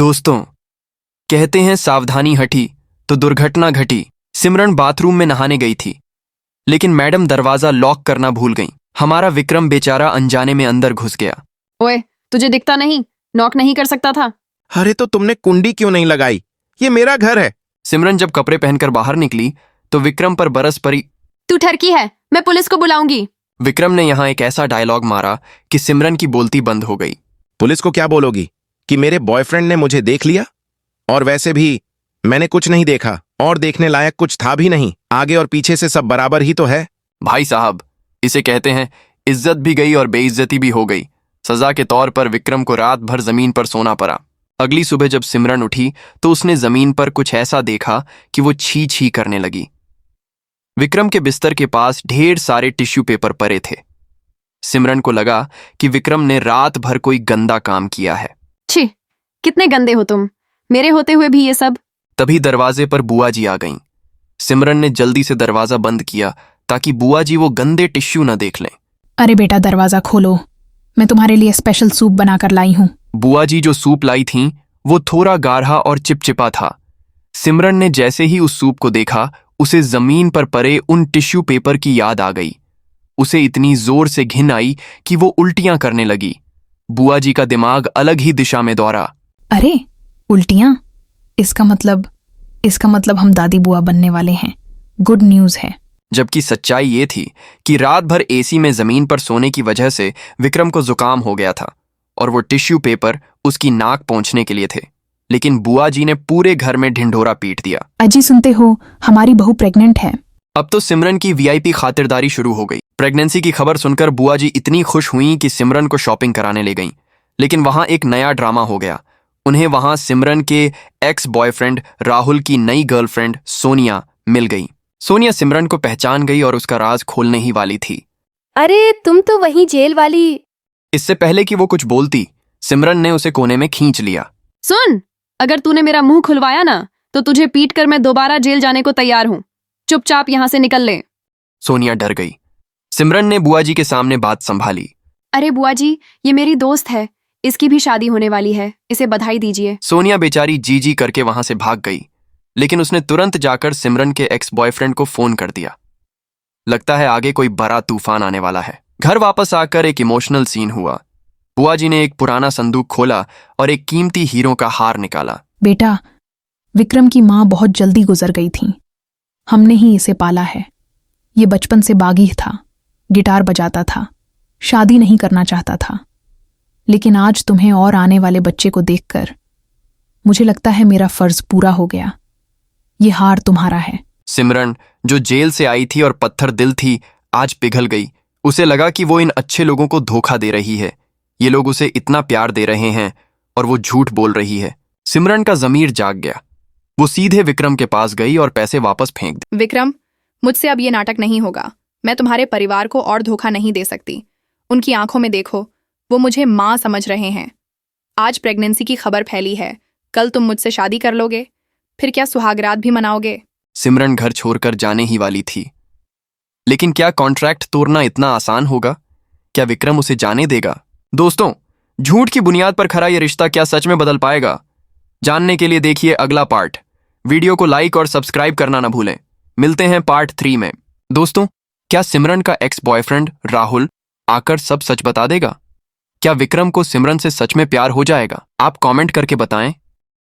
दोस्तों, कहते हैं सावधानी हटी तो दुर्घटना घटी। सिमरन बाथरूम में नहाने गई थी, लेकिन मैडम दरवाजा लॉक करना भूल गई। हमारा विक्रम बेचारा अनजाने में अंदर घुस गया। ओए, तुझे दिखता नहीं? नॉक नहीं कर सकता था? अरे तो तुमने कुंडी क्यों नहीं लगाई? ये मेरा घर है। सिमरन जब कपड़े पहनकर बाहर निकली तो विक्रम पर बरस पड़ी। तू ठरकी है, मैं पुलिस को बुलाऊंगी। विक्रम ने यहाँ एक ऐसा डायलॉग मारा कि सिमरन की बोलती बंद हो गई। पुलिस को क्या बोलोगी कि मेरे बॉयफ्रेंड ने मुझे देख लिया? और वैसे भी मैंने कुछ नहीं देखा, और देखने लायक कुछ था भी नहीं। आगे और पीछे से सब बराबर ही तो है। भाई साहब, इसे कहते हैं इज्जत भी गई और बेइज्जती भी हो गई। सजा के तौर पर विक्रम को रात भर जमीन पर सोना पड़ा। अगली सुबह जब सिमरन उठी तो उसने जमीन पर कुछ ऐसा देखा कि वो छी छी करने लगी। विक्रम के बिस्तर के पास ढेर सारे टिश्यू पेपर पड़े थे। सिमरन को लगा कि विक्रम ने रात भर कोई गंदा काम किया है। छी, कितने गंदे हो तुम, मेरे होते हुए भी ये सब। तभी दरवाजे पर बुआ जी आ गईं। सिमरन ने जल्दी से दरवाजा बंद किया ताकि बुआ जी वो गंदे टिश्यू न देख लें। अरे बेटा, दरवाजा खोलो, मैं तुम्हारे लिए स्पेशल सूप बनाकर लाई हूं। बुआ जी जो सूप लाई थीं वो थोड़ा गाढ़ा और चिपचिपा था। सिमरन ने जैसे ही उस सूप को देखा, उसे जमीन पर पड़े उन टिश्यू पेपर की याद आ गई। उसे इतनी जोर से घिन आई कि वो उल्टियां करने लगी। बुआ जी का दिमाग अलग ही दिशा में दौड़ा। अरे उल्टियां? इसका मतलब हम दादी बुआ बनने वाले हैं। गुड न्यूज़ है। जबकि सच्चाई ये थी कि रात भर एसी में जमीन पर सोने की वजह से विक्रम को जुकाम हो गया था और वो टिश्यू पेपर उसकी नाक पहुंचने के लिए थे। लेकिन बुआ जी ने पूरे घर में ढिंढोरा पीट दिया। अजी, सुनते हो, हमारी बहू प्रेग्नेंट है। अब तो सिमरन की वीआईपी खातिरदारी शुरू हो गई। प्रेगनेंसी की खबर सुनकर बुआ जी इतनी खुश हुई कि सिमरन को शॉपिंग कराने ले गईं। लेकिन वहां एक नया ड्रामा हो गया। उन्हें वहां सिमरन के एक्स बॉयफ्रेंड राहुल की नई गर्लफ्रेंड सोनिया मिल गई। सोनिया सिमरन को पहचान गई और उसका राज खोलने ही वाली थी। अरे तुम तो वही जेल वाली। इससे पहले कि वो कुछ बोलती, सिमरन ने उसे कोने में खींच लिया। सुन, अगर तूने मेरा मुंह खुलवाया ना तो तुझे पीट कर मैं दोबारा जेल जाने को तैयार हूं। चुपचाप यहां से निकल ले। सोनिया डर गई। सिमरन ने बुआ जी के सामने बात संभाली। अरे बुआ जी, ये मेरी दोस्त है, इसकी भी शादी होने वाली है, इसे बधाई दीजिए। सोनिया बेचारी जी जी करके वहां से भाग गई, लेकिन उसने तुरंत जाकर सिमरन के एक्स बॉयफ्रेंड को फोन कर दिया। लगता है आगे कोई बड़ा तूफान आने वाला है। घर वापस आकर एक इमोशनल सीन हुआ। बुआ जी ने एक पुराना संदूक खोला और एक कीमती हीरों का हार निकाला। बेटा, विक्रम की माँ बहुत जल्दी गुजर गई थी। हमने ही इसे पाला है। ये बचपन से बागी था, गिटार बजाता था, शादी नहीं करना चाहता था। लेकिन आज तुम्हें और आने वाले बच्चे को देखकर मुझे लगता है मेरा फर्ज पूरा हो गया। ये हार तुम्हारा है। सिमरन, जो जेल से आई थी और पत्थर दिल थी, आज पिघल गई। उसे लगा कि वो इन अच्छे लोगों को धोखा दे रही है। ये लोग उसे इतना प्यार दे रहे हैं और वो झूठ बोल रही है। सिमरन का जमीर जाग गया। वो सीधे विक्रम के पास गई और पैसे वापस फेंक दिए। विक्रम, मुझसे अब ये नाटक नहीं होगा। मैं तुम्हारे परिवार को और धोखा नहीं दे सकती। उनकी आंखों में देखो, वो मुझे माँ समझ रहे हैं। आज प्रेगनेंसी की खबर फैली है, कल तुम मुझसे शादी कर लोगे, फिर क्या सुहागरात भी मनाओगे? सिमरन घर छोड़कर जाने ही वाली थी, लेकिन क्या कॉन्ट्रैक्ट तोड़ना इतना आसान होगा? क्या विक्रम उसे जाने देगा? दोस्तों, झूठ की बुनियाद पर खरा यह रिश्ता क्या सच में बदल पाएगा? जानने के लिए देखिए अगला पार्ट। वीडियो को लाइक और सब्सक्राइब करना ना भूलें। मिलते हैं पार्ट 3 में। दोस्तों, क्या सिमरन का एक्स बॉयफ्रेंड राहुल आकर सब सच बता देगा? क्या विक्रम को सिमरन से सच में प्यार हो जाएगा? आप कमेंट करके बताएं।